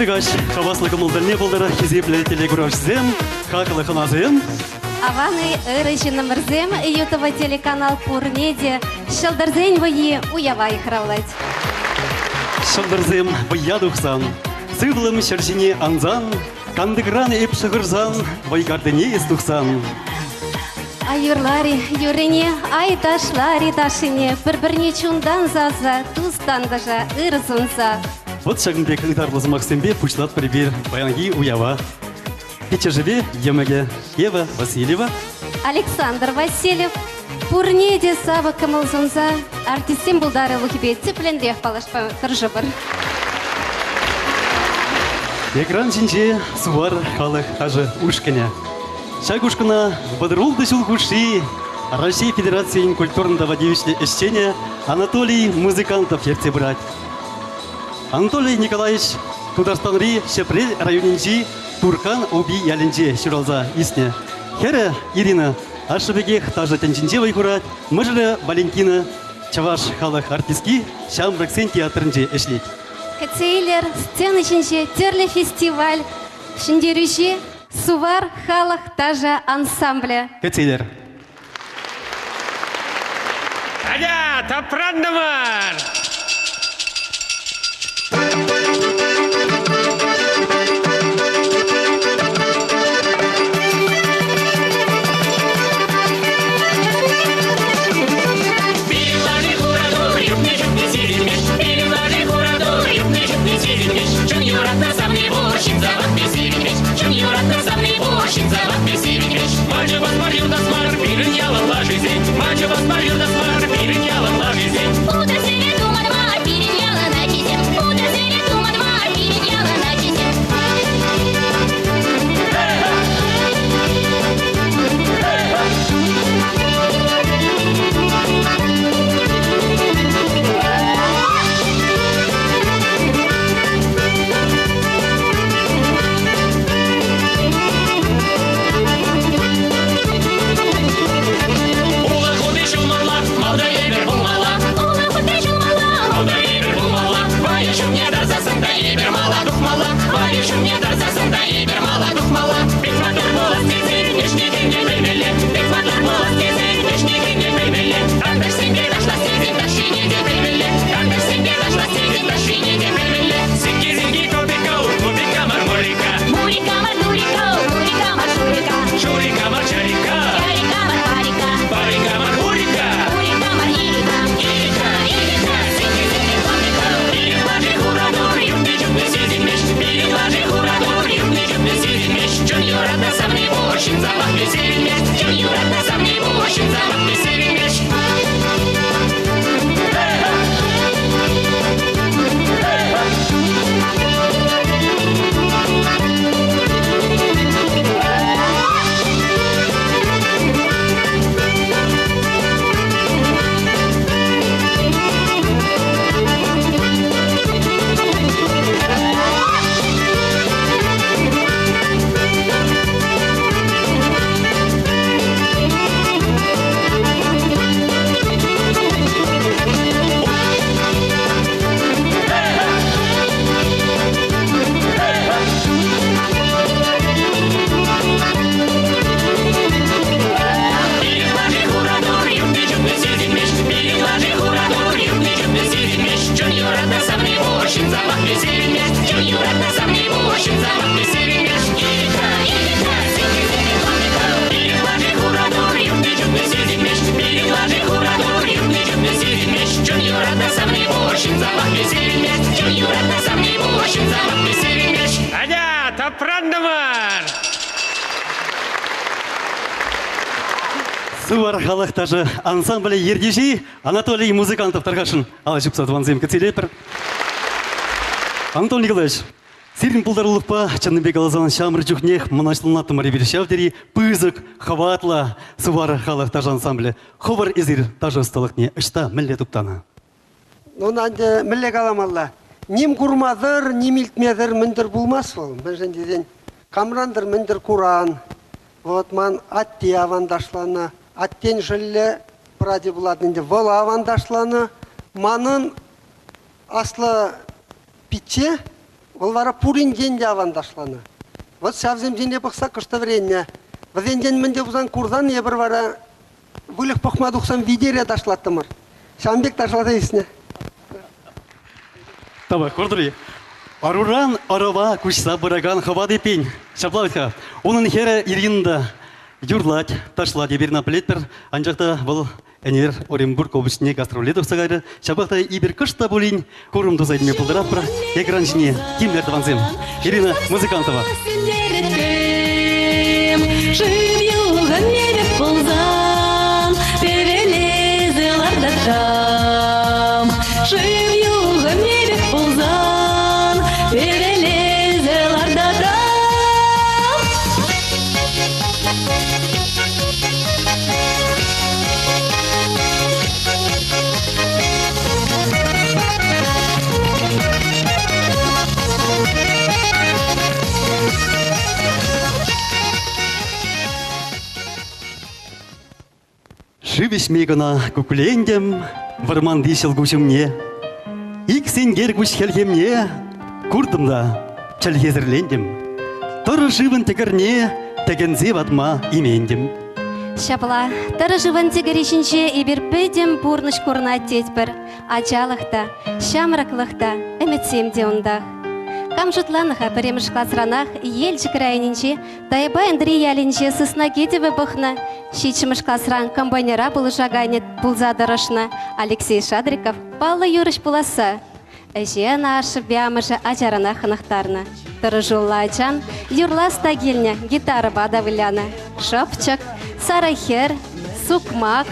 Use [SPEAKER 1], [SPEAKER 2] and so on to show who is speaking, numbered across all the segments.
[SPEAKER 1] Сиргаш, хаваслыгы молдальне болдыра хизепле телегурашзем, хакылы ханазем.
[SPEAKER 2] Аваны ырыжыны мырзем, ютова телеканал Пурнеде, шылдырзен вайи уявай хравлать.
[SPEAKER 1] Шылдырзем вайя духсан, сывлым шершине анзан, кандыгран эп шыгырзан, вайгардыне истухсан.
[SPEAKER 2] Айырлари, юрене, ай ташлари ташыне, бір-бірне чундан заза, тустан дажа ырзунса.
[SPEAKER 1] Вот шагынбек ыдарлызы Максимбе пучлат прибир, баянги уява. Печежеве емеге Ева Васильева.
[SPEAKER 2] Александр Васильев, Пурнеде сава камылзунса, артистем булдары лухибе теплендех палашпа тұржыбыр.
[SPEAKER 1] Экран жинже сувар халық ажы ушкене. Шагушкина бодрулды жылгуши, Россия Федерацияның культурного девичье ищения Анатолий музыкантов ерте брать. Анатолий Николаевич Тударстанри Шепрель районинчи Турхан Оби Ялинче Ширалза Исне. Хере Ирина Ашыбегех тажы тенчинче вайхурать, мыжлы Валентина Чаваш халық артистки Шамбраксен театрынче эшлет.
[SPEAKER 2] Кацейлер, сцена чинче, терле фестиваль, шиндерюши, сувар халық тажа ансамбля.
[SPEAKER 1] Кацейлер.
[SPEAKER 3] Аня, тапрандамар! Аня, тапрандамар!
[SPEAKER 1] Сувар халық тажы ансамблі ердежи Анатолий музыкантов тарғашын. Алашып сатыванзем кәтселепір. Анатолий Николаевич, сирин пулдарулықпа Чанныбек Алазан шамыр жүхнех мұнашлылына тымари берешавдері пызық, хаватла сувар халық тажы ансамблі. Ховар изир тажы ұсталық не үшта мүлі тұптаны.
[SPEAKER 4] Онанды мүлі каламалла. Ним курмадыр, ним илтмедір міндір булмас ол. Мәжіндеден камрандыр міндір куран. Вот ман атти авандашланы. Аттен жылы праде буладынды вол авандашланы. Манын аслы питче Олвара пурин ден явандашланы. Вот савзем дене бақса кышты время. Вазен ден менде бузан курдан ебір вара вылық пахмадухсан видерия дашлаттымыр. Шамбек ташлата есіне.
[SPEAKER 1] Таба, көрдірі. Аруран, арава, күшса бұраган хавады пень. Шаплавитха, оның хері иргінді юрлать, ташлать, еберна плетпер, анжақта бұл Энер Оренбург областіне гастролетов сағайды. Шабақта ибір күшта болейін, көрімді зайдыме бұлдырап бір, экран жіне кемлерді ванзем. Ирина Музыкантова.
[SPEAKER 5] Живьюган небе ползан, перелезы лардачам. Живьюган небе ползан, перелезы лардачам.
[SPEAKER 1] Шивиш мегана кукулендем, варман дишел гушымне. Иксенгер гуш хелхемне, курдымда чәлхезірлендем. Тұры живын текірне, тегензе ватма имендем.
[SPEAKER 2] Шапла, тары живан тегеришінше ибірпедем бұрныш көрна тетбір, ачалықта, шамрақлықта, әметсемде ондақ. Камжытланыға біреміш класранах ел жікірайнінше, тайба Андрей ялінше сысна кетеві бұқны, шетшіміш класран комбайнера бұл жағайнет бұлзадырышны Алексей Шадриков балы юрыш бұласы. Әжен ашып бямыжы ажарына қынықтарны. Тұры жолла ачан, юрла стагеліне гитара бадавыляны. Шопчық, сарахер, сукмак,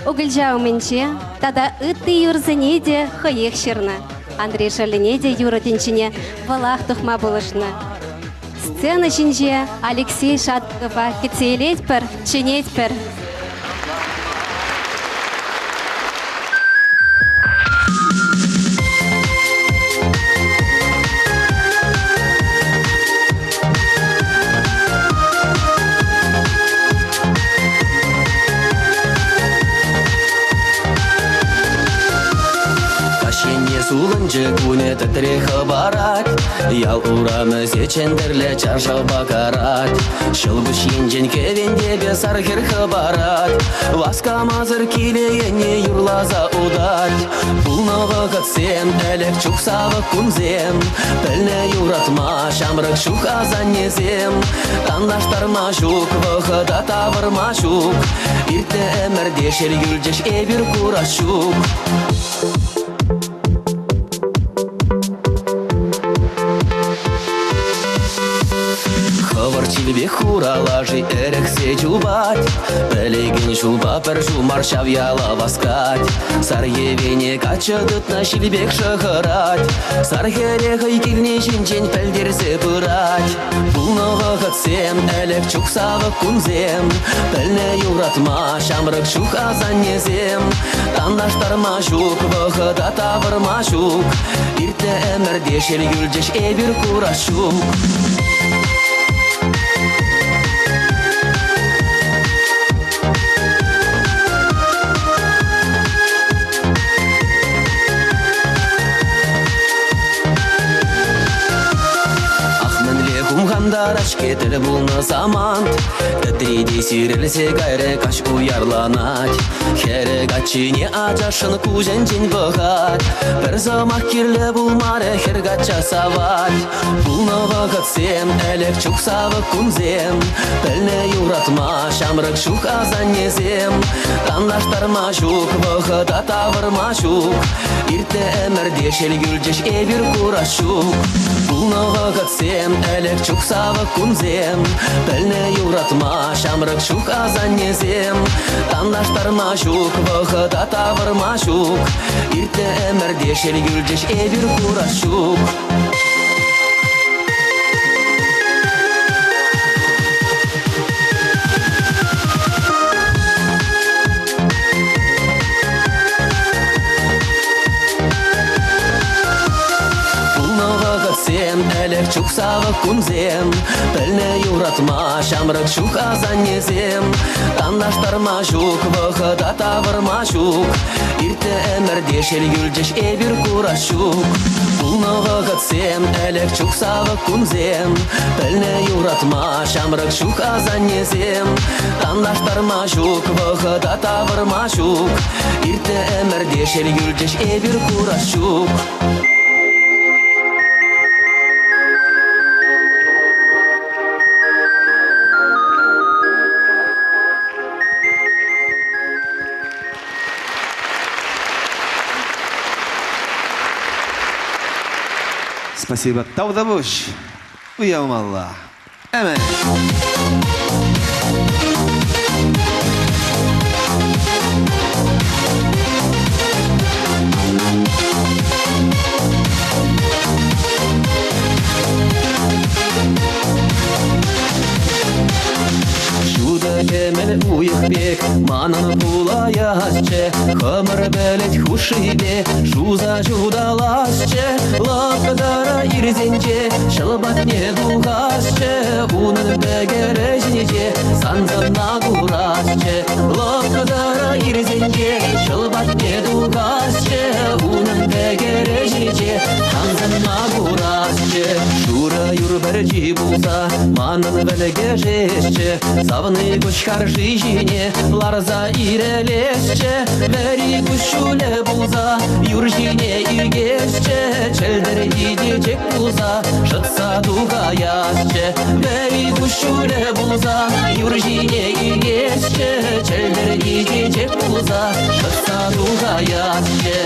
[SPEAKER 2] угылжау менче, тада үтті юрзіне де хыйық шырны. Андрей Шалине де юротинчине валах тухма булышны. Сцена шинже Алексей Шадрикова кецейлет пір, чинет пір.
[SPEAKER 6] Сулынчы күне тітірехі барат, ял урамы сечендірлі чаршау бакарат. Шылбыш енжен кевенде бес архерхі барат, васка мазыр келейіне юрлаза удат. Бұлнығы қытсем, әлік чуксавы күнзем, пілні юратма, шамрық шух азанезем. Тандаштар машук, вғыда тавыр машук, иртті әмірде шел юлжеш эбір курашук. Чилбе хуралажи эрексе чубать, пелеген шулба першу маршав яла васкать. Саргевене качадыт на шилбек шахарать, сархерехай кирне шинчен пелдерсе пырать. Бұлнығы қытсем, әлік чуксавы күнзем, пілне юратма, шамрық шух азанезем. Тандаштар машук, вғыда тавыр машук, иртті әмірде шел юлжеш эбір курашук. Дараш кетір бұлны замант, тәтірейде сирелсе гайры каш уярланат. Хәрі гатчине ажашын күжен бұғат, бір замақ керлі бұлмары хер гатча сават. Бұлны вағытсем, әлік чуксавы күнзем, пілні юратма, шамрық шух азанезем. Тандаштар машук, бұғыда тавыр машук, иртті әмірде шел юлжеш эбір курашук. Бұлны вағытсем, әлік чуксавы күнзем, пілні юратма, шамрық шух азанезем. Тандаштар машук, вғыда тавыр машук, иртті әмірде шел юлжеш эбір курашук. Әлік чух савы кунзем. Пельне юратма, шамрак чух азанезем. Тандаштарма чух, выхода тавырма чух. Ирте эмердешел юльдеш эбир курашук. Пулны вăхăтсем, элек чух савы кунзем. Пельне юратма, шамрак чух азанезем. Тандаштарма чух, выхода тавырма чух. Ирте эмердешел юльдеш эбир курашук.
[SPEAKER 7] Спасибо. Таудабуш. Уявмалла. Әмін.
[SPEAKER 6] Кемел уйықбек, манын пулаясче, хымыр бәлет хушибе, жуза жудаласче, лапкадара ирзенче, шылбат не бугасче, унын бәгережнече, санзанна курасче, лапкадара ирзенче, шылбат не бугасче, унын бәгережнече, санзанна курасче, шура юрбәрчи булса, манын бәлеге жешче, савны кучкар жизни, ларза ирелесче, вери кущуле булза, юржине игесче, челдер идечек булза, шытса дугаясче, вери кущуле булза, юржине игесче, челдер идечек булза, шытса дугаясче.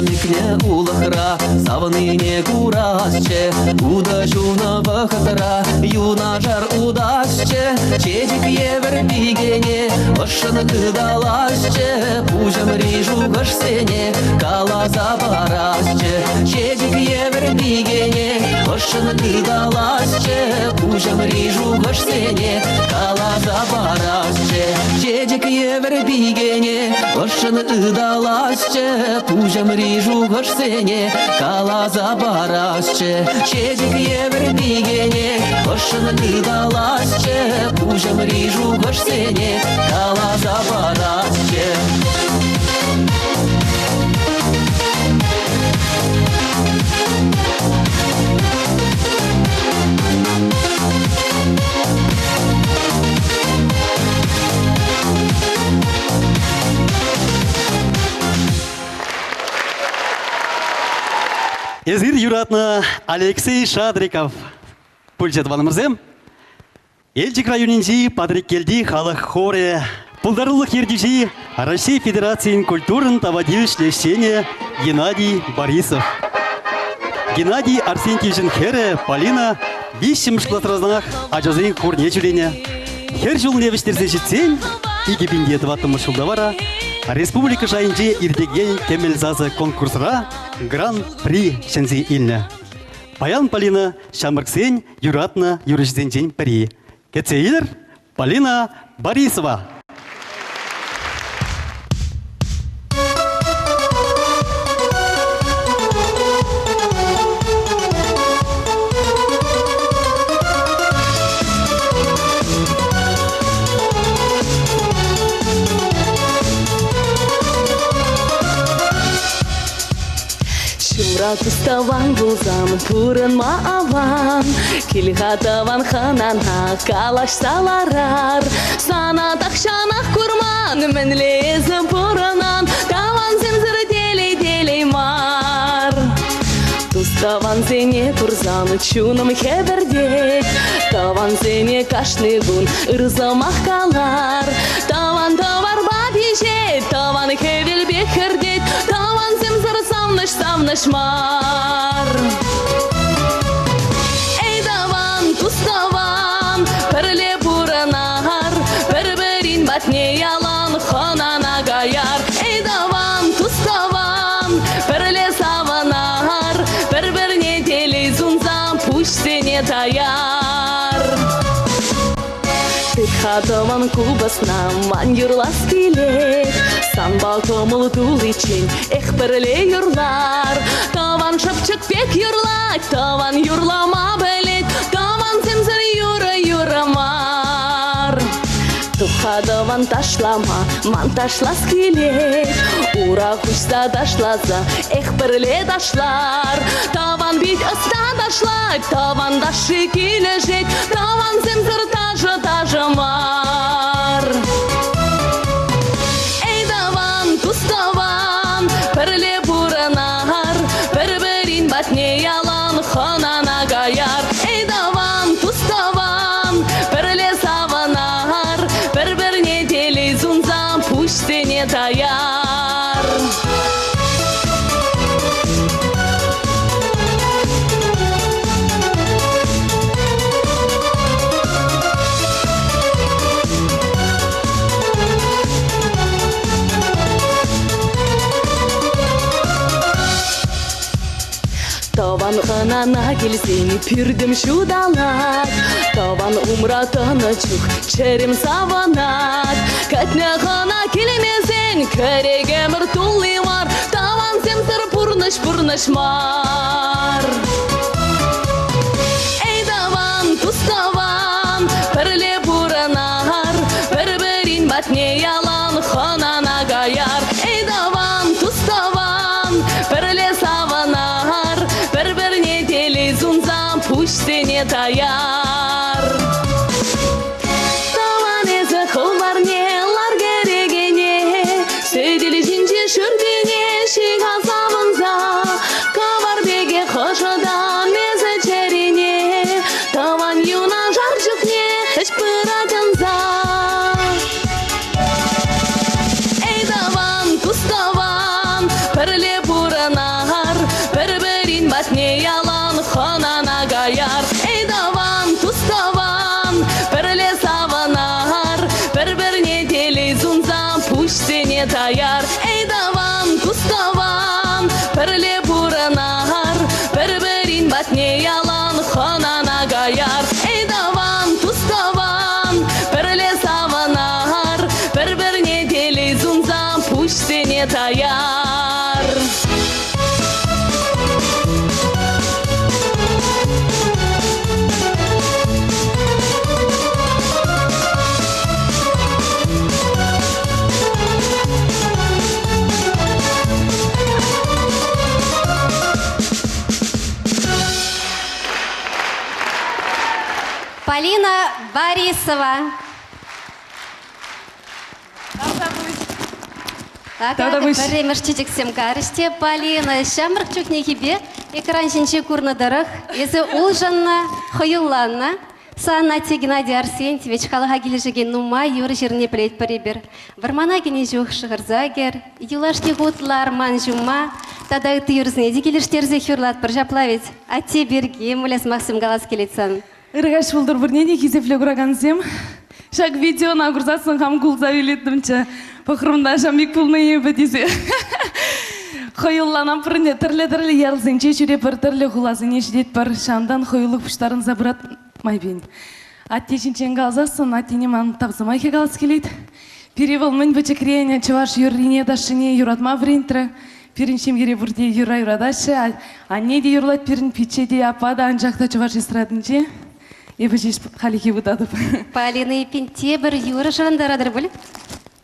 [SPEAKER 6] Микне улахра, савныне курасче, уда жуна вахатра, юна жар удасче, чедик евер бигене, ошын кыдаласче, пужам рижу гашсене, кала забарасче, чедик евер бигене, ошын кыдаласче, пужам рижу гашсене, кала забарасче, чедик евер бигене, ошын кыдаласче, пужам рижу гашсене, кала забарасче, чедик евер бигене, ошын кыдаласче, пужам рижу гашсене, кала забарасче.
[SPEAKER 1] Езир юратна Алексей Шадриков. Пульчет ванымырзем. Элчик районинчи Патрик келди халық хоре. Пулдарулық ердижи Россия Федерациян культурын тавадивиш лещене Геннадий Борисов. Геннадий Арсентьевичен хере Полина висшим шклатразнах ажазын курнечулене. Хер жыл невештерзе жетсен, иги бинде тваттымы шулдавара Республика жайынче ирдеген кемелзазы конкурсра Гран-при шензи илне. Паян Полина шамырксен юратна юрыжденчен піри. Кетсейлер Полина Борисова.
[SPEAKER 5] Туставан булзам пурынма аван, килхатаван ханана калаш саларар. Сана тахшанах курман, мен лезем пуранан, таван земзыр делей мар. Туставан зене турзан, чуным хебердек, таван зене кашнигун, ырзамах калар. Таван товар бабиже, таван хевел бекердек, таван земзыр самныш мар. Эй даван, туставан, перле буранар, перберин батне ялан, ханана гаяр. Эй даван, туставан, перле саванар, перберин Тухадыван кубасна ман юрлас келет. Санбал комыл дул için бірле юрлар. Таван шапчык пек юрлать, таван юрлама белет, таван земзір юрамар. Тухадыван ташлама, ман ташлас келет. Ура кучса ташласа, бірле ташлар. Таван бит ыста ташлать, таван дашы кележет, таван земзір тажымар. Эй даван, туставан, бірле буранар, бір-бірін батне ялан, ханана гаяр. Эй даван, туставан, бірле саванар, бір-біріне телей зунзан, пуштене таяр. Таван ханана келсен пүрдім шудалат, таван умратаны чух черім саванат. Кәтне хана келмесен кәрегемір тулы мар, таван земсір пұрныш мар. Эй даван, туставан, бірле буранар, бір-бірін батне ялан, ханана гаяр. Эй даван, туставан, бірле саванар, бір-біріне телей зунзан, пуштене таяр. Таван езі қылбарнелар керегене, сөйділі жинже шүрдене, шек азамынза. Кавар беге қышыдан мезі черене, таван юна жар жүкне, іш пыратынза. Эй даван, туставан, бірле буранар, бір-бірін батне ялан, ханана гаяр. Эй даван, туставан, бірле саванар, бір-біріне телей зунзан, пуштене таяр. Эй даван, туставан, бірле буранар, бір-бірін батне ялан, ханана гаяр. Эй даван, туставан, бірле саванар, бір-біріне телей зунзан, пуштене таяр.
[SPEAKER 2] Полина Борисова. Время штитиксем гарыште Полина. Шамрак чукнехибе экран шинче курнадырых. Езі улжанна, хойулланна. Саннати Геннадий Арсентьевич халаға кележеген нума юры жеріне білет біребір. Вармана гене жоқ шығырзагер. Юлашки ғутлар ман жума. Тада үті юрзіне декелештерзе хюрлат бір жаплавет. Атте берге мұляс Максим Галас келетсан.
[SPEAKER 8] Иргаш булдыр бірнене кезефле күрагансем. Шак видео нагурзасын хам кулза үйлеттімчі. Пықырымда жамик пулны ебі десе. Хойылланам піріне түрлі ярылзенче жүре бір түрлі құлазыне ждет бір шамдан хойылық пұштарын забырат майбен. Аттешінчен қалзасын, аттене ман табзымай кегалас келейді. Перевол мін бөчекрене чываш юрлине дашыне юратма врентрі. Пиринчем ере бұрде юра-юрадашы, анне де юрлат пирин пичеде апада анжақта чываш естрадынче. Ебі жеш қалеке бұдадып.
[SPEAKER 2] Полина епенте бір юры жығандарадыр білі?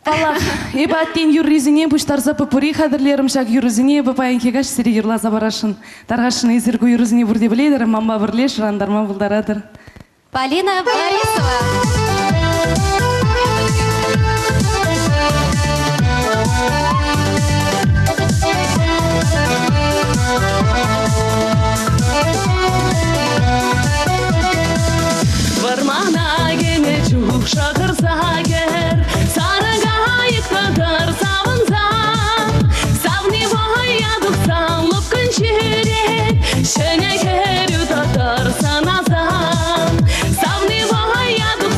[SPEAKER 8] Аллах, ебі аттен юрризіне бұштарза пұпыры қадырлерім шақ юрризіне бұпайын кегаш сірі юрлаза барашын. Тарғашын езіргі юрризіне бұрде білейдір, мамба бірле жырандарма бұлдарадыр.
[SPEAKER 2] Полина Борисова.
[SPEAKER 5] Varmana gene çuh şakırsa ger, sarı gayıktadır savunza. Savni boyadık sallıp kınçırek, şene kerü tatar sanazan. Savni boyadık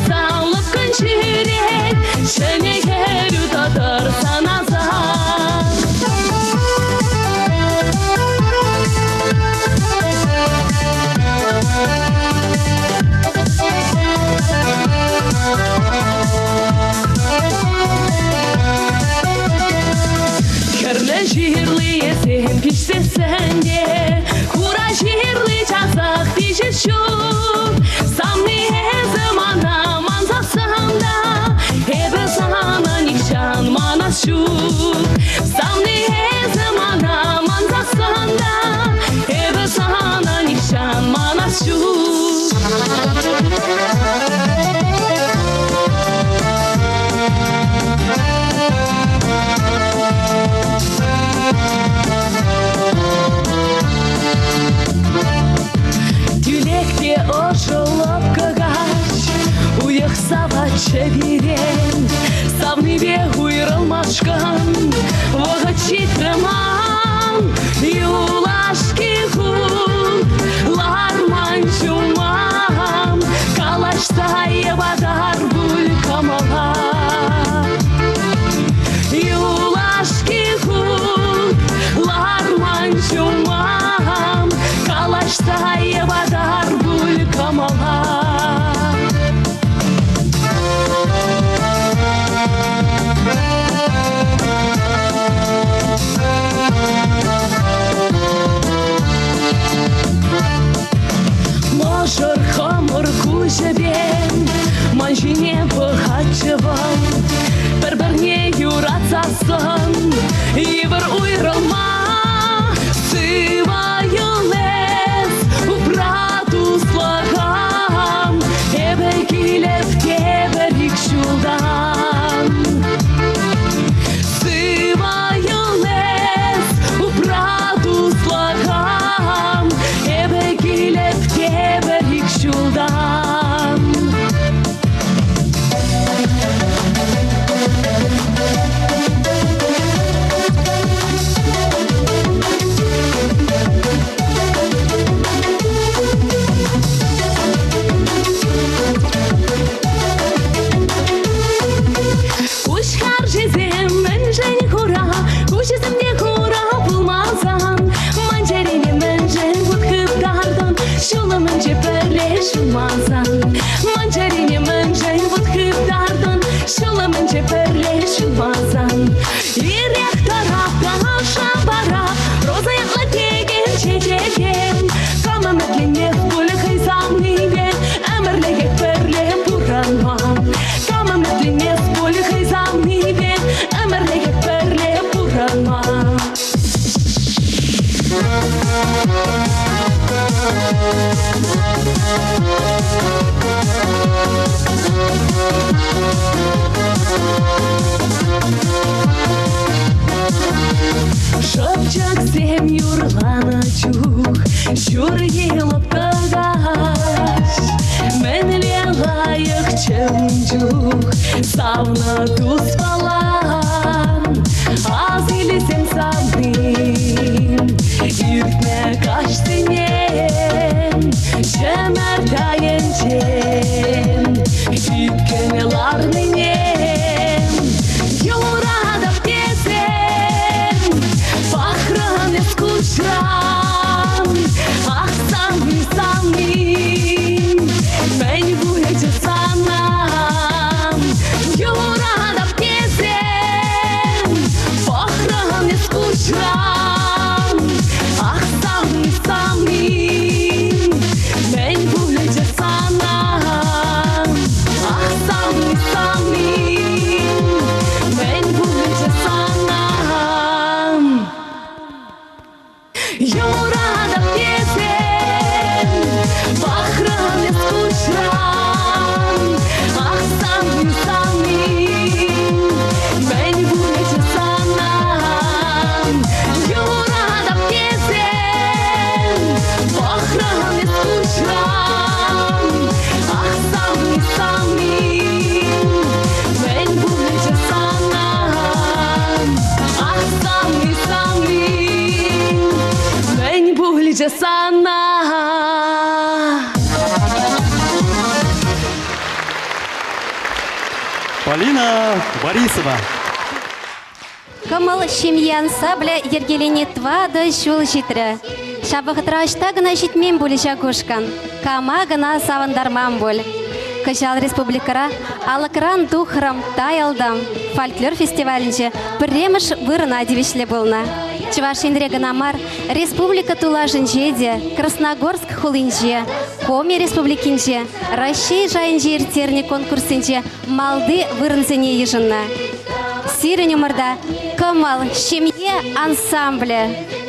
[SPEAKER 5] кезем пиштесенде Кура жирлы жазақ тежешу Самны замана манзасанда Эбе сана никшан манашу Самны замана манзасанда Эбе сана никшан манашу Тюлекте ошылып кыгач, уйықсава чеберен, Савны бег уйрылмашкан, вога читрыман, юлашки худ, ларман чумам, калашта ебадар буль камала. Юлашки худ, ларман чумам, калашта ебадар буль камала. Можыр хамыр кужебен, манжине бахачеван, бір-бірне юратсасын, ивір уйрылма, сывайы лес, упрату слагам, эбе келеп кеберік шулдан. Сывайы лес, упрату слагам, эбе келеп кеберік шулдан. Ушкар жеземін жән хура, көшесімде хура болмазан. Манжарине мен жән бұтқыптардан, шулымын жепірле шулмазан. Манжарине мен жән бұтқыптардан, шулымын жепірле шулмазан. Ирек тарапта шабара, роза яқла теген чечеген. Кама мәтленек бұлі қайзам небен, әмірлеге пірле бұранман. Кама мәтленек бұлі қайзам небен, әмірлеге пірле бұранман. Шапчак сем юрлана чух, жур еліп кагаш. Мәнле лайық чымчух, савна туз балан. Аз елесем савнын, иртме каштынен, жемер тайынчен, иткені ларнынен. Юрадап тезен, бахрын ескушран, ах самны, мен бұйчы санам. Юрадап тезен, бахрын ескушран, ах самны, мен бұйчы санам. Ах самны, мен бұйчы санам. Юрадап тезен, бахрын ескушран, ах самны, мен бұйчы санам. Юрадап тезен, бахрын ескушран, ах самны, мен бұйчы санам. Ах самны, мен бұйчы санам.
[SPEAKER 1] Полина Борисова.
[SPEAKER 2] Кымыл шимьян сабля ергелене твады жул житрі. Шабығытрашта гына житмен болі жагушкан. Кама гына савандарман бол. Кыжал республикара алыкран духрам тайалдам. Фольклор фестивалінже біреміш вырына девишлі болна. Чувашинре гынамар республика тулажынже де, Красногорск хулинже, Коми республикинже, Россия жайынже иртерне конкурсинже малды вырынзене ежынна. Сирен умырда Камал Шемье ансамбле.